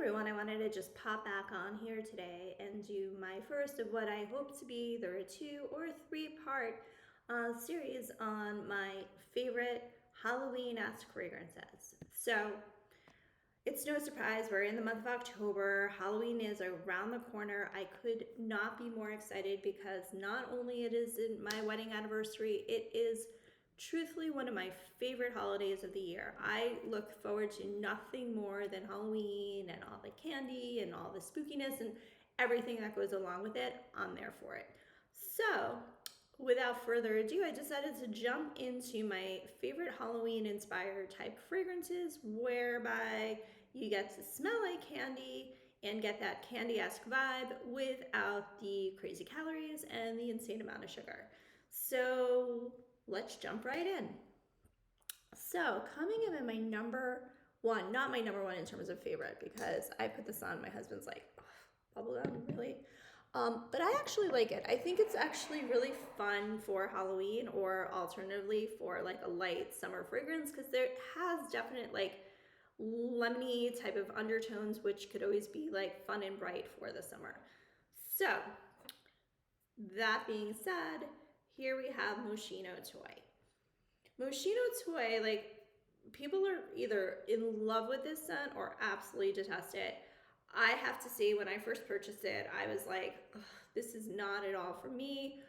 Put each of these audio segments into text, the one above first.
everyone, I wanted to just pop back on here today and do my first of what I hope to be either a 2 or 3-part series on my favorite Halloween-esque fragrances. So it's no surprise, we're in the month of October. Halloween is around the corner. I could not be more excited because not only it is my wedding anniversary, it is truthfully one of my favorite holidays of the year. I look forward to nothing more than Halloween and all the candy and all the spookiness and everything that goes along with it. I'm there for it. So without further ado, I decided to jump into my favorite Halloween inspired type fragrances, whereby you get to smell like candy and get that candy-esque vibe without the crazy calories and the insane amount of sugar. So let's jump right in. So coming in at my number one, not my number one in terms of favorite, because I put this on, my husband's like, oh, bubblegum, really? But I actually like it. I think it's actually really fun for Halloween, or alternatively for like a light summer fragrance, because there has definite like lemony type of undertones, which could always be like fun and bright for the summer. So that being said, here we have Moschino Toy. Moschino Toy, like, people are either in love with this scent or absolutely detest it. I have to say, when I first purchased it, I was like, this is not at all for me.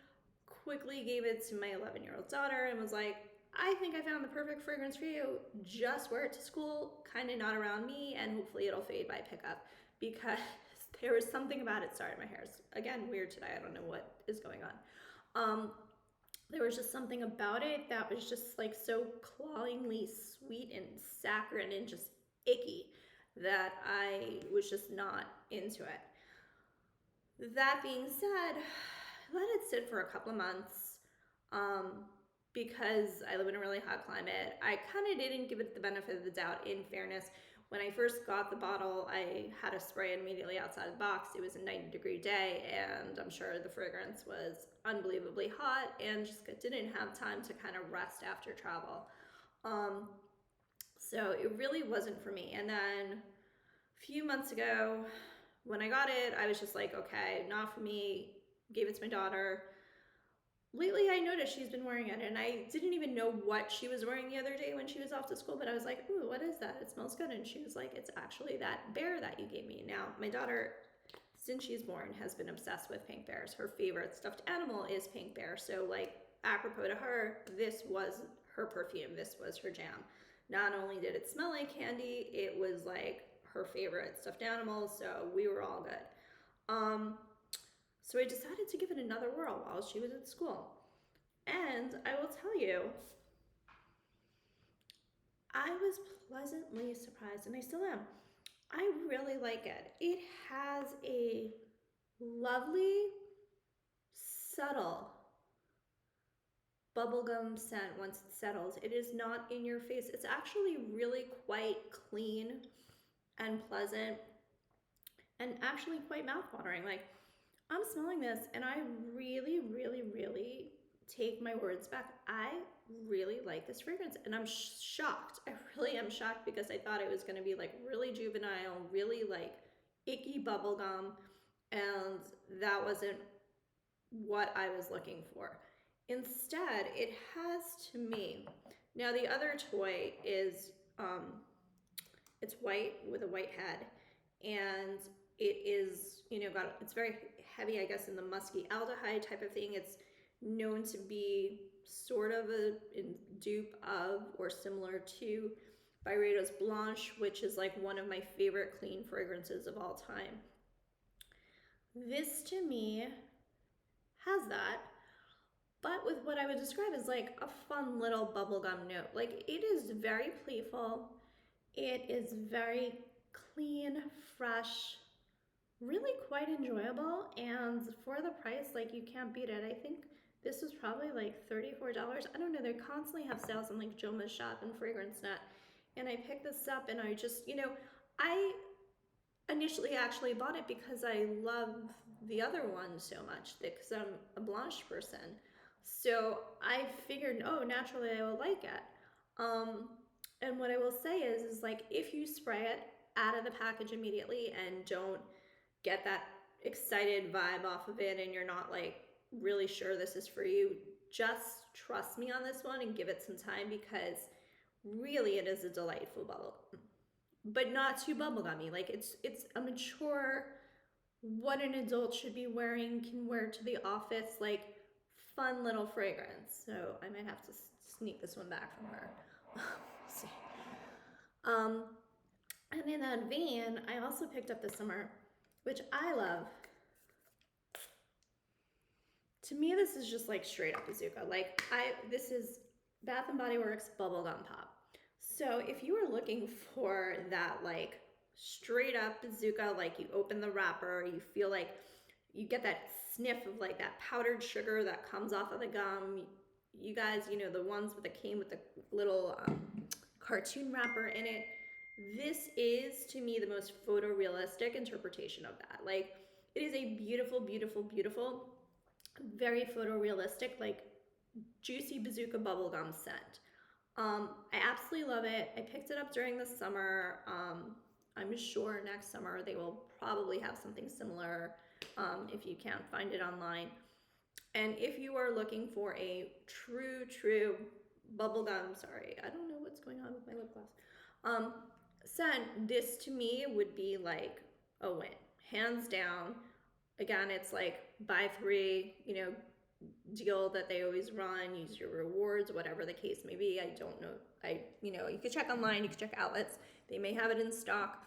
Quickly gave it to my 11-year-old daughter and was like, I think I found the perfect fragrance for you. Just wear it to school, kind of not around me, and hopefully it'll fade by pickup, because there was something about it. Sorry, my hair's, again, weird today. I don't know what is going on. There was just something about it that was just like so clawingly sweet and saccharine and just icky that I was just not into it. That being said, let it sit for a couple of months because I live in a really hot climate. I kind of didn't give it the benefit of the doubt, in fairness. When I first got the bottle, I had a spray immediately outside the box. It was a 90-degree day, and I'm sure the fragrance was unbelievably hot and just didn't have time to kind of rest after travel. So it really wasn't for me. And then a few months ago, when I got it, I was just like, okay, not for me. Gave it to my daughter. Lately, I noticed she's been wearing it, and I didn't even know what she was wearing the other day when she was off to school, but I was like, ooh, what is that? It smells good. And she was like, it's actually that bear that you gave me. Now, my daughter, since she's born, has been obsessed with pink bears. Her favorite stuffed animal is pink bear. So, like, apropos to her, this was her perfume. This was her jam. Not only did it smell like candy, it was like her favorite stuffed animal, so we were all good. So I decided to give it another whirl while she was at school. And I will tell you, I was pleasantly surprised, and I still am. I really like it. It has a lovely, subtle bubblegum scent once it settles. It is not in your face. It's actually really quite clean and pleasant and actually quite mouthwatering. Like, I'm smelling this and I really, really, really take my words back. I really like this fragrance, and I'm shocked. I really am shocked, because I thought it was going to be like really juvenile, really like icky bubblegum, and that wasn't what I was looking for. Instead, it has, to me, now the other toy is it's white with a white head, and it is, it's very heavy, I guess, in the musky aldehyde type of thing. It's known to be sort of a dupe of or similar to Byredo's Blanche, which is like one of my favorite clean fragrances of all time. This, to me, has that, but with what I would describe as like a fun little bubblegum note. Like, it is very playful. It is very clean, fresh, really quite enjoyable, and for the price, like, you can't beat it. I think this was probably like $34. I don't know, they constantly have sales on like Joma's Shop and FragranceNet, and I picked this up, and I just, I initially actually bought it because I love the other one so much, because I'm a Blanche person. So I figured, oh, naturally I will like it. And what I will say is like, if you spray it out of the package immediately and don't get that excited vibe off of it and you're not like really sure this is for you, just trust me on this one and give it some time, because really it is a delightful bubble, but not too bubblegummy. Like it's a mature, what an adult should be wearing, can wear to the office, like fun little fragrance. So I might have to sneak this one back from her. Let's see. And in that vein, I also picked up this summer, which I love. To me, this is just like straight up bazooka. Like this is Bath and Body Works Bubblegum Pop. So if you are looking for that like straight up bazooka, like you open the wrapper, you feel like you get that sniff of like that powdered sugar that comes off of the gum. You guys, you know, the ones that came with the little cartoon wrapper in it. This is, to me, the most photorealistic interpretation of that. Like, it is a beautiful, beautiful, beautiful, very photorealistic, like juicy bazooka bubblegum scent. I absolutely love it. I picked it up during the summer. I'm sure next summer they will probably have something similar if you can't find it online. And if you are looking for a true bubblegum, sorry, I don't know what's going on with my lip gloss, scent, this to me would be like a win, hands down. Again, it's like buy 3, you know, deal that they always run, use your rewards, whatever the case may be. I don't know. You know, you could check online, you could check outlets. They may have it in stock.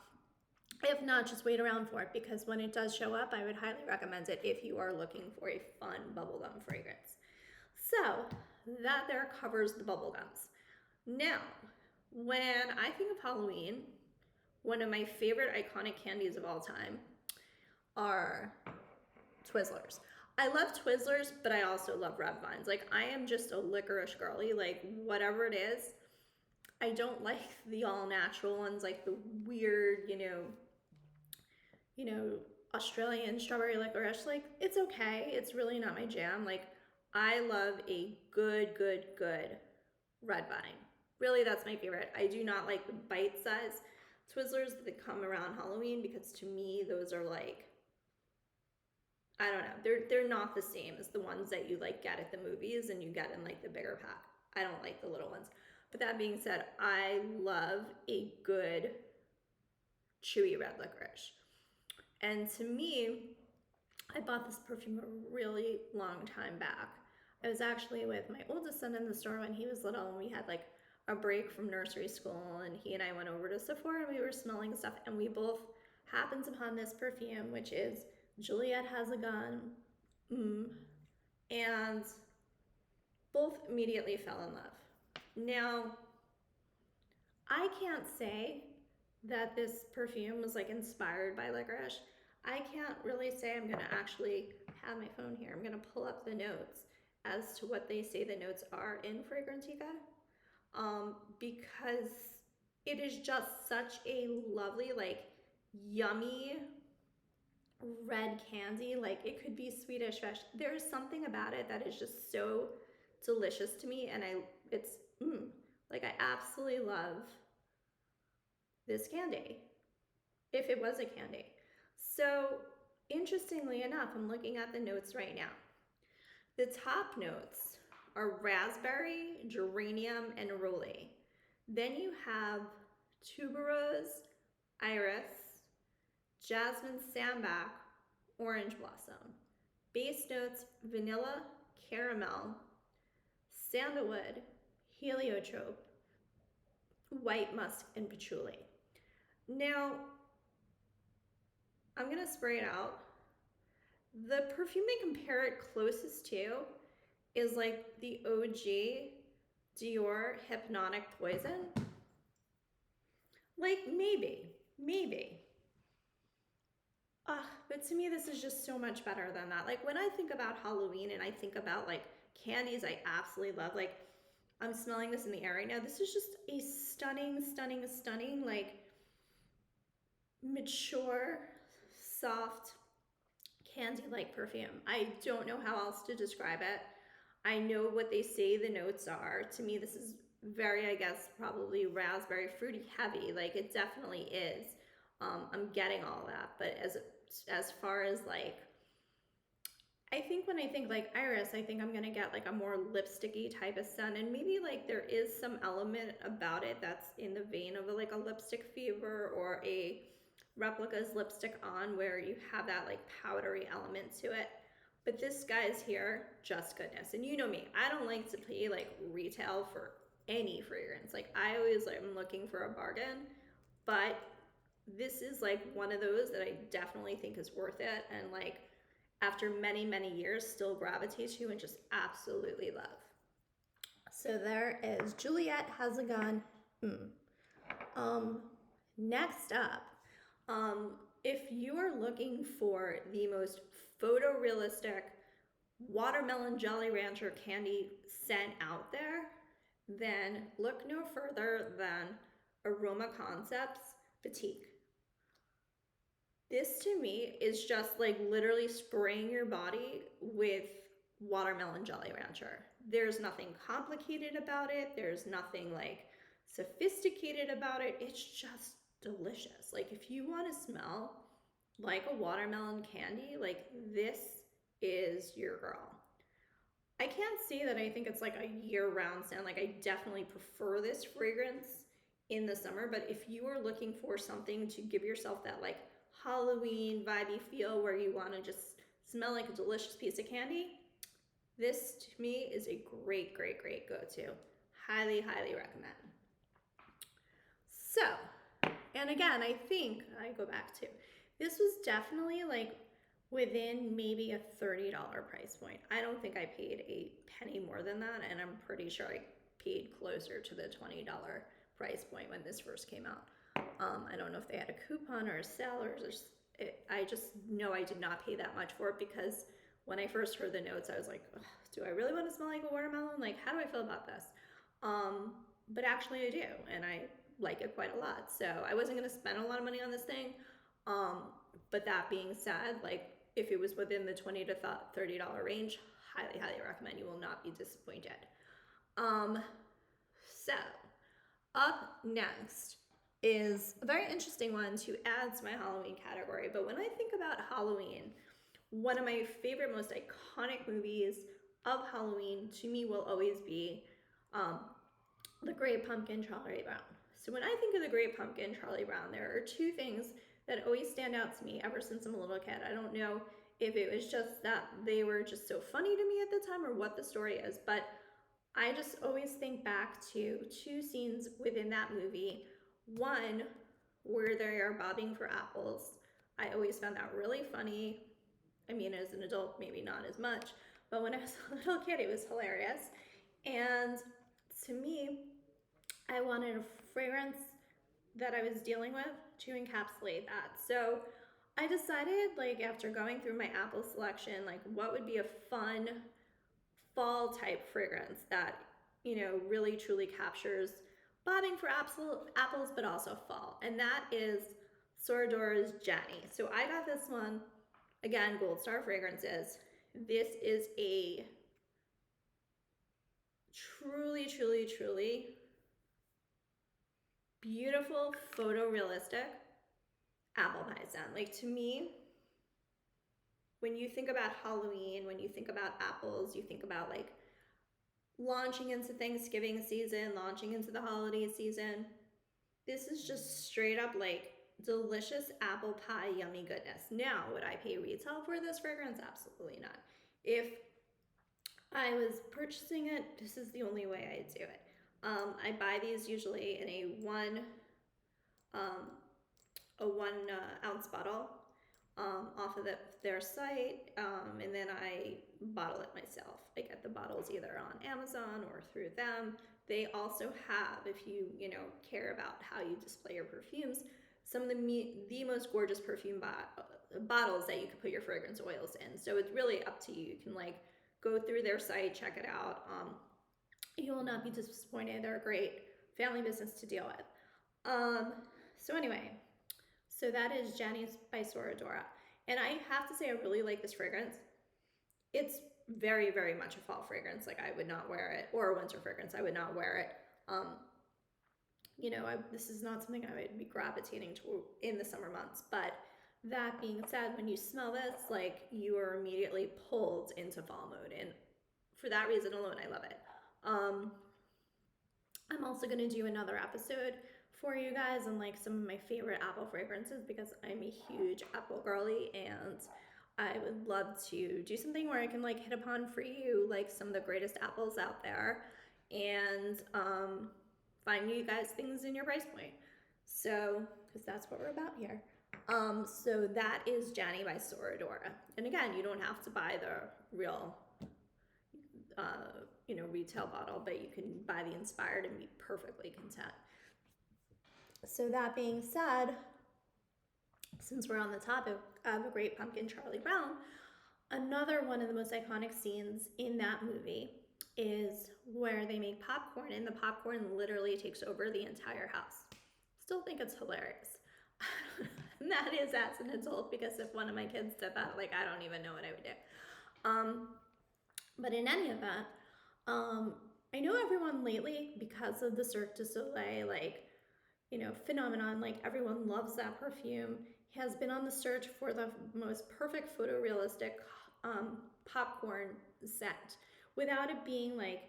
If not, just wait around for it, because when it does show up, I would highly recommend it if you are looking for a fun bubblegum fragrance. So that there covers the bubblegums. Now, when I think of Halloween, one of my favorite iconic candies of all time are Twizzlers. I love Twizzlers, but I also love Red Vines. Like, I am just a licorice girly. Like, whatever it is, I don't like the all-natural ones, like the weird, you know, Australian strawberry licorice. Like, it's okay. It's really not my jam. Like, I love a good Red Vine. Really, that's my favorite. I do not like the bite-size Twizzlers that come around Halloween, because to me, those are like, I don't know. They're not the same as the ones that you like get at the movies and you get in like the bigger pack. I don't like the little ones. But that being said, I love a good chewy red licorice. And to me, I bought this perfume a really long time back. I was actually with my oldest son in the store when he was little, and we had like a break from nursery school, and he and I went over to Sephora and we were smelling stuff, and we both happened upon this perfume, which is Juliet Has a Gun, and both immediately fell in love. Now, I can't say that this perfume was like inspired by licorice. I can't really say. I'm gonna actually have my phone here. I'm gonna pull up the notes as to what they say the notes are in Fragrantica, because it is just such a lovely, like, yummy red candy. Like, it could be Swedish fish. There's something about it that is just so delicious to me, and it's like, I absolutely love this candy, if it was a candy. So interestingly enough, I'm looking at the notes right now. The top notes are raspberry, geranium, and neroli. Then you have tuberose, iris, jasmine sambac, orange blossom. Base notes: vanilla, caramel, sandalwood, heliotrope, white musk, and patchouli. Now, I'm gonna spray it out. The perfume they compare it closest to is like the OG Dior Hypnotic Poison. Like, maybe. But to me, this is just so much better than that. Like, when I think about Halloween and I think about like candies I absolutely love, like, I'm smelling this in the air right now. This is just a stunning, like, mature, soft, candy-like perfume. I don't know how else to describe it. I know what they say the notes are. To me, this is very, I guess, probably raspberry, fruity, heavy. Like, it definitely is. I'm getting all that. But as far as like, I think when I think like iris, I think I'm gonna get like a more lipsticky type of scent, and maybe like there is some element about it that's in the vein of like a lipstick fever or a replica's lipstick on, where you have that like powdery element to it. But this guy's here, just goodness. And you know me, I don't like to pay like retail for any fragrance. Like I always like, I'm looking for a bargain, but this is like one of those that I definitely think is worth it, and like after many, many years, still gravitate to and just absolutely love. So there is Juliet Has a Gun. Um, Next up, if you are looking for the most photorealistic watermelon Jolly Rancher candy scent out there, then look no further than Aroma Concepts Batik. This to me is just like literally spraying your body with watermelon Jolly Rancher. There's nothing complicated about it. There's nothing like sophisticated about it. It's just delicious. Like if you want to smell like a watermelon candy, like this is your girl. I can't say that I think it's like a year-round scent. Like I definitely prefer this fragrance in the summer, but if you are looking for something to give yourself that like Halloween vibey feel where you want to just smell like a delicious piece of candy, this to me is a great, great, great go-to. Highly, highly recommend. So, and again, I think I go back to, this was definitely like within maybe a $30 price point. I don't think I paid a penny more than that, and I'm pretty sure I paid closer to the $20 price point when this first came out. I don't know if they had a coupon or a sale or I just know I did not pay that much for it, because when I first heard the notes, I was like, do I really want to smell like a watermelon? Like, how do I feel about this? But actually I do, and I like it quite a lot. So I wasn't going to spend a lot of money on this thing. But that being said, like if it was within the $20 to $30 range, highly, highly recommend. You will not be disappointed. So up next is a very interesting one to add to my Halloween category. But when I think about Halloween, one of my favorite, most iconic movies of Halloween to me will always be The Great Pumpkin, Charlie Brown. So when I think of The Great Pumpkin, Charlie Brown, there are two things that always stand out to me ever since I'm a little kid. I don't know if it was just that they were just so funny to me at the time or what the story is, but I just always think back to two scenes within that movie. One, where they are bobbing for apples. I always found that really funny. I mean, as an adult, maybe not as much, but when I was a little kid, it was hilarious. And to me, I wanted a fragrance that I was dealing with to encapsulate that. So I decided, like, after going through my apple selection, like, what would be a fun fall type fragrance that, you know, really truly captures bobbing for apples, but also fall. And that is Soradora's Jenny. So I got this one, again, Gold Star Fragrances. This is a truly, truly, truly beautiful, photorealistic apple pie scent. Like, to me, when you think about Halloween, when you think about apples, you think about like launching into Thanksgiving season, launching into the holiday season. This is just straight up like delicious apple pie yummy goodness. Now, would I pay retail for this fragrance? Absolutely not. If I was purchasing it, this is the only way I do it. I buy these usually in a one ounce bottle off of their site, and then I bottle it myself. I get the bottles either on Amazon or through them. They also have, if you care about how you display your perfumes, some of the most gorgeous perfume bottles that you could put your fragrance oils in. So it's really up to you. You can like go through their site, check it out. You will not be disappointed. They're a great family business to deal with. So anyway, so that is Jenny's by Soradora. And I have to say, I really like this fragrance. It's very, very much a fall fragrance. Like, I would not wear it, or a winter fragrance. I would not wear it this is not something I would be gravitating to in the summer months. But that being said, when you smell this, like, you are immediately pulled into fall mode, and for that reason alone, I love it. I'm also going to do another episode for you guys on like some of my favorite apple fragrances, because I'm a huge apple girly, and I would love to do something where I can like hit upon for you like some of the greatest apples out there, and find you guys things in your price point. So, because that's what we're about here. So that is Janny by Soradora. And again, you don't have to buy the real retail bottle, but you can buy the inspired and be perfectly content. So that being said, since we're on the topic of A Great Pumpkin, Charlie Brown, another one of the most iconic scenes in that movie is where they make popcorn, and the popcorn literally takes over the entire house. Still think it's hilarious. And that is as an adult, because if one of my kids did that, like, I don't even know what I would do. But in any event, I know everyone lately, because of the Cirque du Soleil, like, phenomenon, like everyone loves that perfume, has been on the search for the most perfect photorealistic popcorn scent without it being like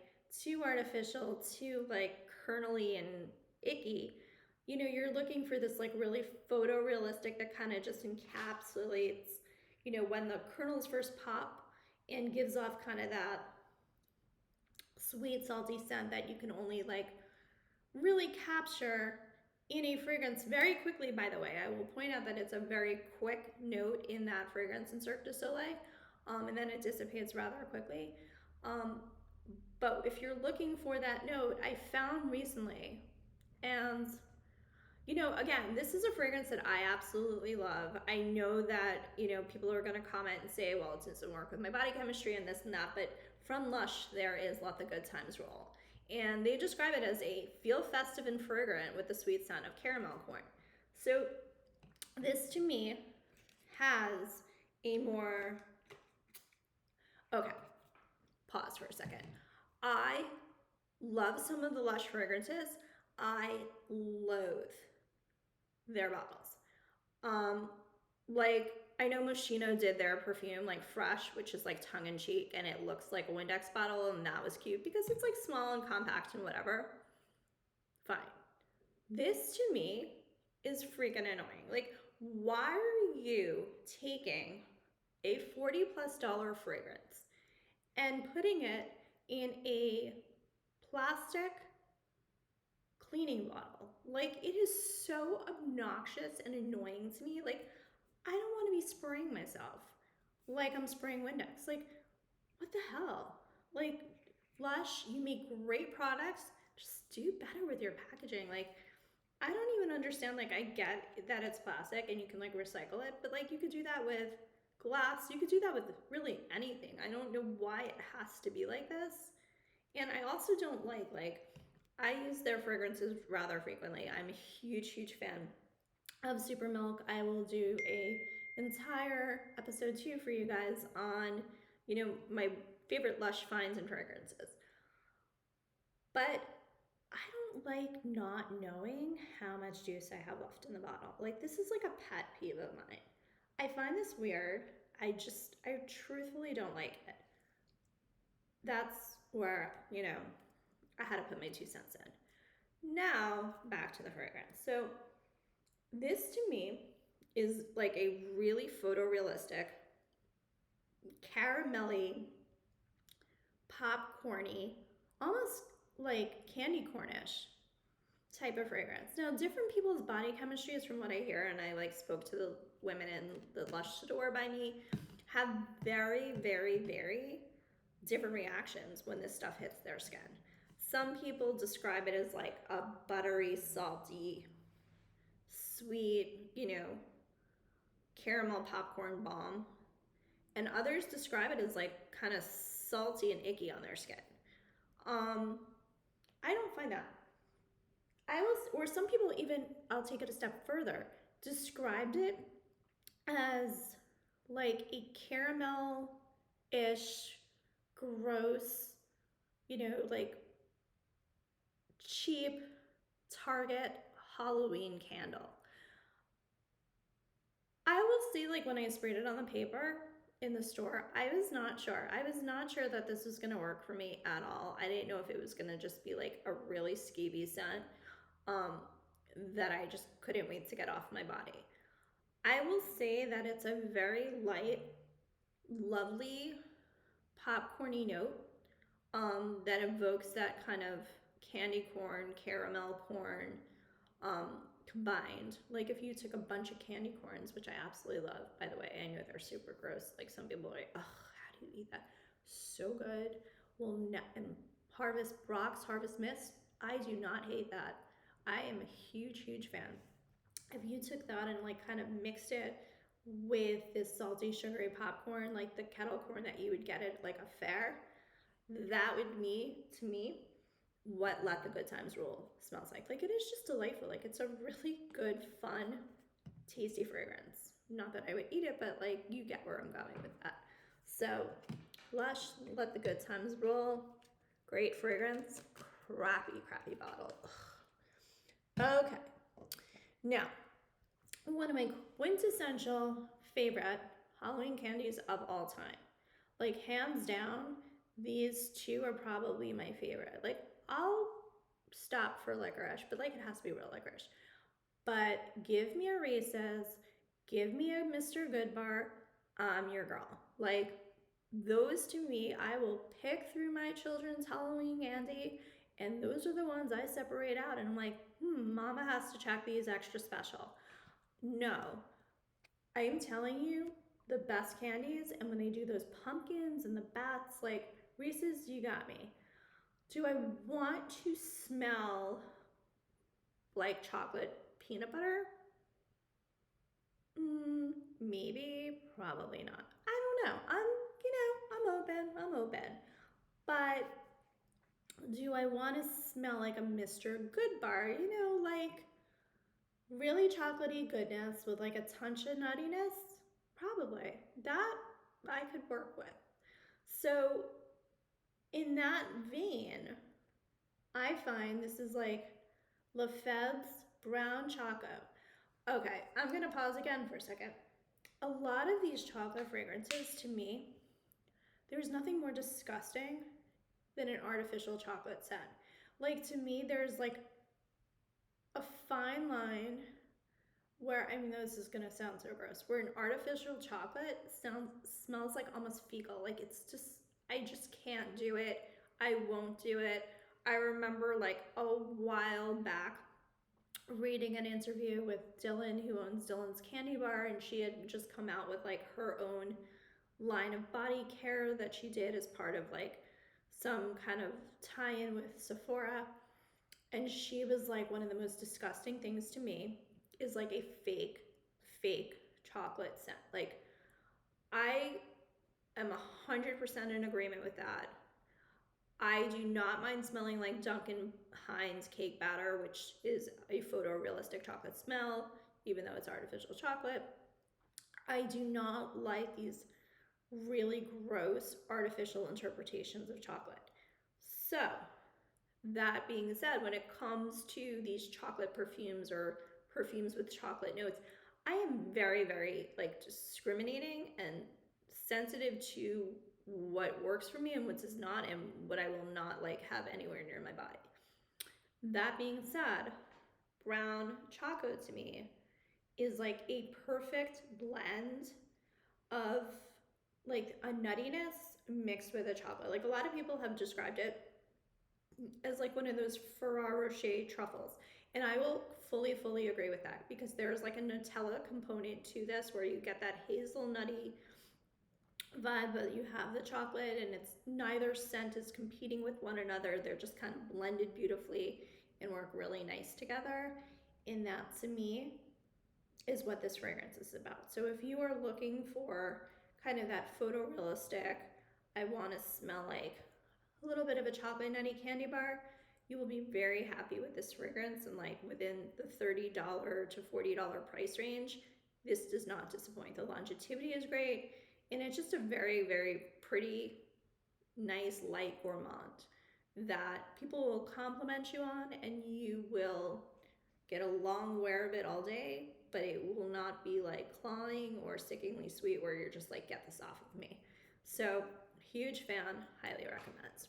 too artificial, too like kernely and icky. You're looking for this like really photorealistic that kind of just encapsulates, when the kernels first pop and gives off kind of that sweet, salty scent that you can only like really capture in a fragrance very quickly. By the way, I will point out that it's a very quick note in that fragrance in Cirque du Soleil, and then it dissipates rather quickly. But if you're looking for that note, I found recently, and again, this is a fragrance that I absolutely love. I know that, people are going to comment and say, well, it doesn't work with my body chemistry and this and that, but from Lush, there is Let the Good Times Roll. And they describe it as a feel festive and fragrant with the sweet scent of caramel corn. So this to me has a more, okay, pause for a second. I love some of the Lush fragrances. I loathe their bottles. Like, I know Moschino did their perfume like Fresh, which is like tongue-in-cheek, and it looks like a Windex bottle, and that was cute because it's like small and compact and whatever. Fine. This to me is freaking annoying. Like, why are you taking a $40+ fragrance and putting it in a plastic cleaning bottle? Like, it is so obnoxious and annoying to me. Like, I don't want to be spraying myself like I'm spraying Windex. Like, what the hell? Like, Lush, you make great products. Just do better with your packaging. Like, I don't even understand. Like, I get that it's plastic and you can like recycle it, but like you could do that with glass. You could do that with really anything. I don't know why it has to be like this. And I also don't like I use their fragrances rather frequently. I'm a huge fan of Super Milk. I will do a entire episode 2 for you guys on, my favorite Lush finds and fragrances. But I don't like not knowing how much juice I have left in the bottle. Like, this is like a pet peeve of mine. I find this weird. I truthfully don't like it. That's where, I had to put my 2 cents in. Now, back to the fragrance. So, this to me is like a really photorealistic, caramelly, popcorny, almost like candy cornish type of fragrance. Now, different people's body chemistries, from what I hear, and I like spoke to the women in the Lush store by me, have very, very, very different reactions when this stuff hits their skin. Some people describe it as like a buttery, salty, sweet, caramel popcorn bomb. And others describe it as like kind of salty and icky on their skin. I don't find that. Or some people even, I'll take it a step further, described it as like a caramel-ish, gross, like cheap Target Halloween candle. I will say, like, when I sprayed it on the paper in the store, I was not sure. I was not sure that this was going to work for me at all. I didn't know if it was going to just be like a really skeevy scent um, that I just couldn't wait to get off my body. I will say that it's a very light, lovely, popcorny note that evokes that kind of candy corn, caramel corn combined. Like if you took a bunch of candy corns, which I absolutely love, by the way, I know they're super gross. Like some people are like, oh, how do you eat that? So good. Well, and Harvest Brock's Harvest Mist, I do not hate that. I am a huge, huge fan. If you took that and like kind of mixed it with this salty, sugary popcorn, like the kettle corn that you would get at like a fair, that would be, to me, what Let the Good Times Roll smells like. Like it is just delightful. Like it's a really good, fun, tasty fragrance. Not that I would eat it, but like you get where I'm going with that. So Lush, Let the Good Times Roll. Great fragrance. Crappy bottle. Ugh. Okay. Now, one of my quintessential favorite Halloween candies of all time. Like hands down, these two are probably my favorite. Like I'll stop for licorice, but like it has to be real licorice. But give me a Reese's, give me a Mr. Goodbar, I'm your girl. Like those to me, I will pick through my children's Halloween candy, and those are the ones I separate out. And I'm like, mama has to check these extra special. No, I am telling you, the best candies, and when they do those pumpkins and the bats, like Reese's, you got me. Do I want to smell like chocolate peanut butter? Maybe, probably not. I don't know. I'm open. But do I want to smell like a Mr. Goodbar? Like really chocolatey goodness with like a touch of nuttiness? Probably. That I could work with. So in that vein, I find this is like Lefebvre's Brown Choco. Okay, I'm going to pause again for a second. A lot of these chocolate fragrances, to me, there's nothing more disgusting than an artificial chocolate scent. Like, to me, there's like a fine line where, I mean, this is going to sound so gross, where an artificial chocolate smells like almost fecal. Like, it's just, I just can't do it. I won't do it. I remember like a while back reading an interview with Dylan, who owns Dylan's Candy Bar, and she had just come out with like her own line of body care that she did as part of like some kind of tie-in with Sephora. And she was like, one of the most disgusting things to me is like a fake chocolate scent. Like I am 100% in agreement with that. I do not mind smelling like Duncan Hines cake batter, which is a photorealistic chocolate smell, even though it's artificial chocolate. I do not like these really gross artificial interpretations of chocolate. So, that being said, when it comes to these chocolate perfumes or perfumes with chocolate notes, I am very, very like discriminating and sensitive to what works for me and what does not, and what I will not like have anywhere near my body. That being said, brown choco to me is like a perfect blend of like a nuttiness mixed with a chocolate. Like a lot of people have described it as like one of those Ferrero Rocher truffles. And I will fully agree with that, because there's like a Nutella component to this where you get that hazelnutty vibe, but you have the chocolate, and it's neither scent is competing with one another. They're just kind of blended beautifully and work really nice together. And that to me is what this fragrance is about. So if you are looking for kind of that photorealistic, I want to smell like a little bit of a chocolate nutty candy bar, you will be very happy with this fragrance. And like within the $30 to $40 price range, this does not disappoint. The longevity is great, and it's just a very, very pretty, nice, light gourmand. that people will compliment you on, and you will get a long wear of it all day, but it will not be like cloying or stickingly sweet where you're just like, get this off of me. So, huge fan, highly recommend.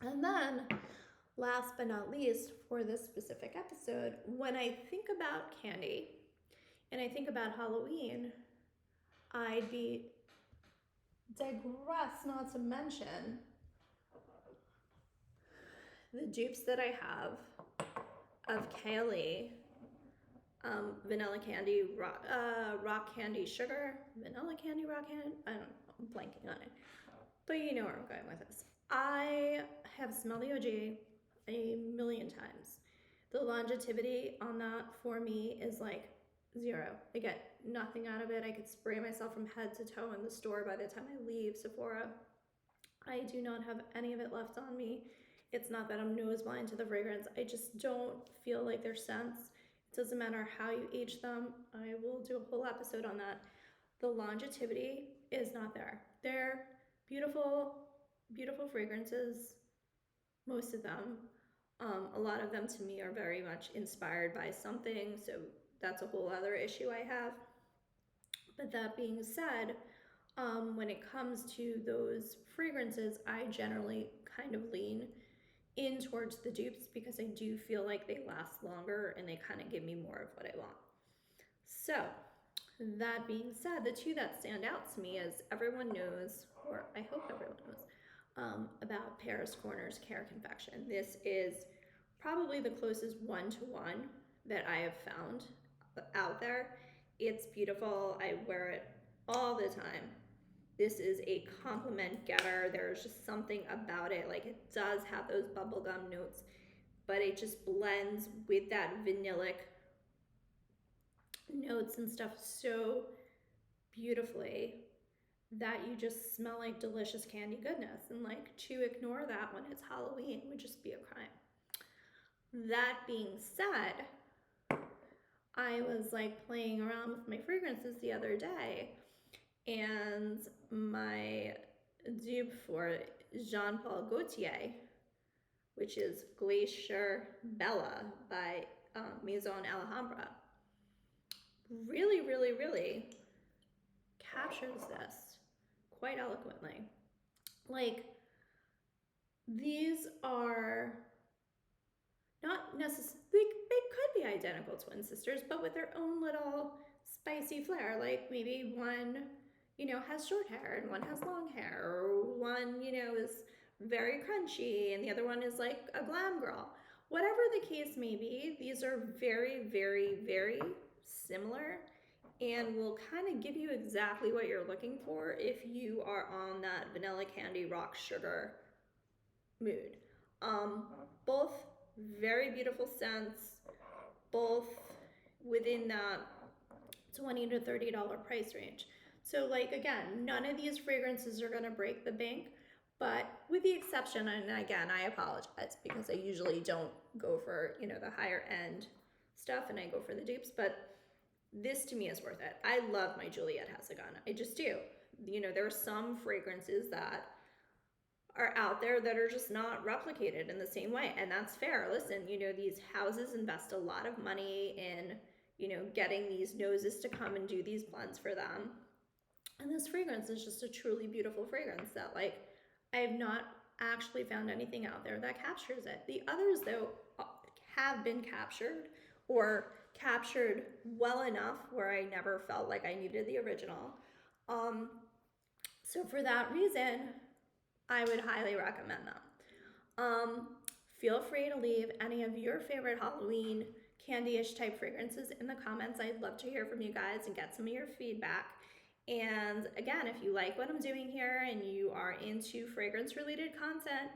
And then, last but not least, for this specific episode, when I think about candy and I think about Halloween, I'd be digress not to mention the dupes that I have of Kaylee, vanilla candy, rock candy sugar, vanilla candy, rock candy. I don't know, I'm blanking on it. But you know where I'm going with this. I have smelled the OG a million times. The longevity on that for me is like 0. I get nothing out of it. I could spray myself from head to toe in the store by the time I leave Sephora. I do not have any of it left on me. It's not that I'm nose blind to the fragrance. I just don't feel like their scents. It doesn't matter how you age them. I will do a whole episode on that. The longevity is not there. They're beautiful, beautiful fragrances, most of them. A lot of them to me are very much inspired by something, so that's a whole other issue I have. But that being said, when it comes to those fragrances, I generally kind of lean in towards the dupes because I do feel like they last longer and they kind of give me more of what I want. So, that being said, the two that stand out to me is everyone knows, or I hope everyone knows, about Paris Corner's Care Confection. This is probably the closest one-to-one that I have found out there. It's beautiful. I wear it all the time. This is a compliment getter. There's just something about it. Like, it does have those bubblegum notes, but it just blends with that vanillic notes and stuff so beautifully that you just smell like delicious candy goodness. And like, to ignore that when it's Halloween would just be a crime. That being said, I was like playing around with my fragrances the other day, and my dupe for Jean Paul Gaultier, which is Glacier Bella by Maison Alhambra, really, really, really captures this quite eloquently. Like, these are not necessarily, they could be identical twin sisters, but with their own little spicy flair. Like, maybe one, you know, has short hair and one has long hair, or one, you know, is very crunchy and the other one is like a glam girl. Whatever the case may be, these are very, very, very similar and will kind of give you exactly what you're looking for if you are on that vanilla candy rock sugar mood. Both very beautiful scents, both within that $20 to $30 price range. So like, again, none of these fragrances are going to break the bank, but with the exception, and again, I apologize because I usually don't go for, you know, the higher end stuff and I go for the dupes, but this to me is worth it. I love my Juliette Hasagan. I just do. You know, there are some fragrances that are out there that are just not replicated in the same way, and that's fair. Listen, you know, these houses invest a lot of money in, you know, getting these noses to come and do these blends for them, and this fragrance is just a truly beautiful fragrance that, like, I have not actually found anything out there that captures it. The others, though, have been captured or captured well enough where I never felt like I needed the original. So for that reason, I would highly recommend them. Feel free to leave any of your favorite Halloween candy-ish type fragrances in the comments. I'd love to hear from you guys and get some of your feedback. And again, if you like what I'm doing here and you are into fragrance related content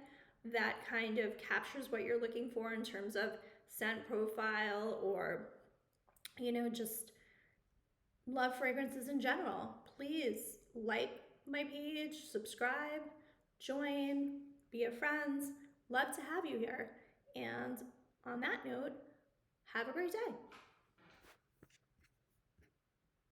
that kind of captures what you're looking for in terms of scent profile, or, you know, just love fragrances in general, please like my page, subscribe, join, be a friend. Love to have you here. And on that note, have a great day.